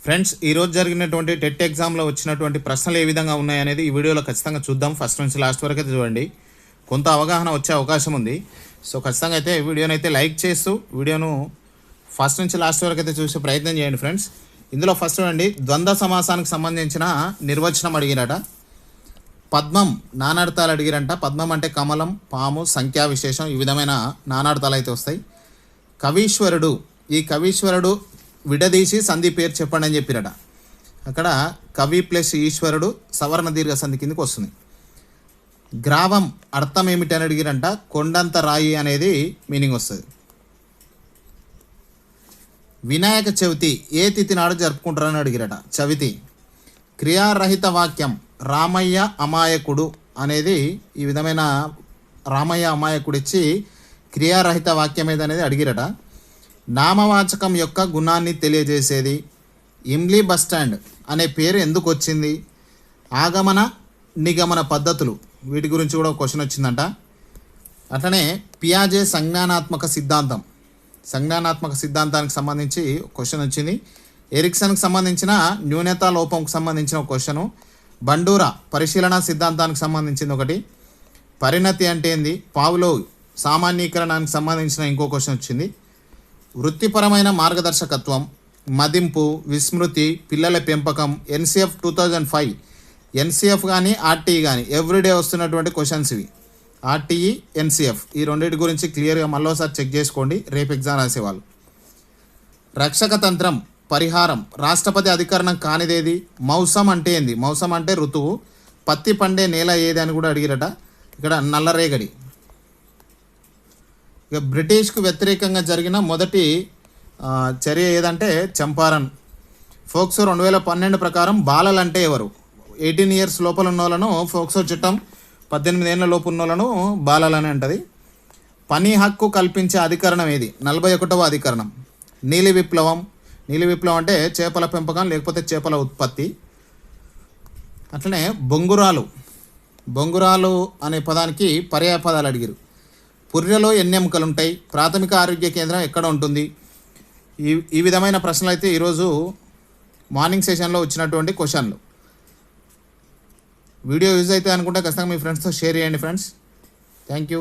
Friends, ఈరోజు జరిగినటువంటి TET ఎగ్జామ్లో వచ్చినటువంటి ప్రశ్నలు ఏ విధంగా ఉన్నాయనేది ఈ వీడియోలో ఖచ్చితంగా చూద్దాం. ఫస్ట్ నుంచి లాస్ట్ వరకు అయితే చూడండి, కొంత అవగాహన వచ్చే అవకాశం ఉంది. సో ఖచ్చితంగా అయితే వీడియోని అయితే లైక్ చేస్తూ వీడియోను ఫస్ట్ నుంచి లాస్ట్ వరకు అయితే చూసే ప్రయత్నం చేయండి ఫ్రెండ్స్. ఇందులో ఫస్ట్ చూడండి, ద్వంద్వ సమాసానికి సంబంధించిన నిర్వచనం అడిగిరట. పద్మం నానార్థాలు అడిగిరంట. పద్మం అంటే కమలం, పాము, సంఖ్యా విశేషం, ఈ విధమైన నానార్థాలు అయితే వస్తాయి. కవీశ్వరుడు, ఈ కవీశ్వరుడు విడదీసి సంధి పేరు చెప్పండి అని చెప్పిరట. అక్కడ కవి ప్లస్ ఈశ్వరుడు సవర్ణ దీర్ఘ సంధి కిందకి వస్తుంది. గ్రావం అర్థం ఏమిటి అని అడిగిరంట. కొండంత రాయి అనేది మీనింగ్ వస్తుంది. వినాయక చవితి ఏ తిథి నాడు జరుపుకుంటారని అడిగిరట. చవితి. క్రియారహిత వాక్యం రామయ్య అమాయకుడు అనేది ఈ విధమైన రామయ్య అమాయకుడు ఇచ్చి క్రియారహిత వాక్యం ఏదనేది అడిగిరట. నామవాచకం యొక్క గుణాన్ని తెలియజేసేది. ఇమ్లీ బస్ స్టాండ్ అనే పేరు ఎందుకు వచ్చింది? ఆగమన నిగమన పద్ధతులు, వీటి గురించి కూడా క్వశ్చన్ వచ్చిందంట. అట్లనే పియాజే సంజ్ఞానాత్మక సిద్ధాంతం, సంజ్ఞానాత్మక సిద్ధాంతానికి సంబంధించి క్వశ్చన్ వచ్చింది. ఎరిక్సన్కి సంబంధించిన న్యూనతా లోపంకు సంబంధించిన క్వశ్చను. బండూరా పరిశీలన సిద్ధాంతానికి సంబంధించింది ఒకటి. పరిణతి అంటే ఏంది? పావులో సామాన్యీకరణానికి సంబంధించిన ఇంకో క్వశ్చన్ వచ్చింది. వృత్తిపరమైన మార్గదర్శకత్వం, మదింపు, విస్మృతి, పిల్లల పెంపకం, ఎన్సిఎఫ్ 2005. ఎన్సిఎఫ్ కానీ ఆర్టీఈ కానీ ఎవ్రీడే వస్తున్నటువంటి క్వశ్చన్స్ ఇవి. ఆర్టీఈ, ఎన్సిఎఫ్ ఈ రెండింటి గురించి క్లియర్గా మళ్ళీసారి చెక్ చేసుకోండి రేపు ఎగ్జామ్ రాసేవాళ్ళు. రక్షక తంత్రం, పరిహారం, రాష్ట్రపతి అధికరణం కానిదేది? మౌసం అంటే ఏంది? మౌసం అంటే ఋతువు. పత్తి పండే నేల ఏది అని కూడా అడిగిరట. ఇక్కడ నల్లరేగడి. ఇక బ్రిటిష్కు వ్యతిరేకంగా జరిగిన మొదటి చర్య ఏదంటే చంపారన్. ఫోక్సో 2012 ప్రకారం బాలలు అంటే ఎవరు? 18 years లోపల ఉన్న వాళ్ళను ఫోక్సో చట్టం 18 ఏళ్ళ లోపు ఉన్న వాళ్ళను బాలలని అంటది. పని హక్కు కల్పించే అధికరణం ఏది? 41వ అధికరణం. నీలి విప్లవం. నీలి విప్లవం అంటే చేపల పెంపకం లేకపోతే చేపల ఉత్పత్తి. అట్లనే బొంగురాలు, బొంగురాలు అనే పదానికి పర్యాయ పదాలు అడిగారు. పుర్రెలో ఎన్ని ఎముకలు ఉంటాయి? ప్రాథమిక ఆరోగ్య కేంద్రం ఎక్కడ ఉంటుంది? ఈ విధమైన ప్రశ్నలు అయితే ఈరోజు మార్నింగ్ సెషన్లో వచ్చినటువంటి క్వశ్చన్లు. వీడియో యూజ్ అయితే అనుకుంటే ఖచ్చితంగా మీ ఫ్రెండ్స్తో షేర్ చేయండి ఫ్రెండ్స్. Thank you.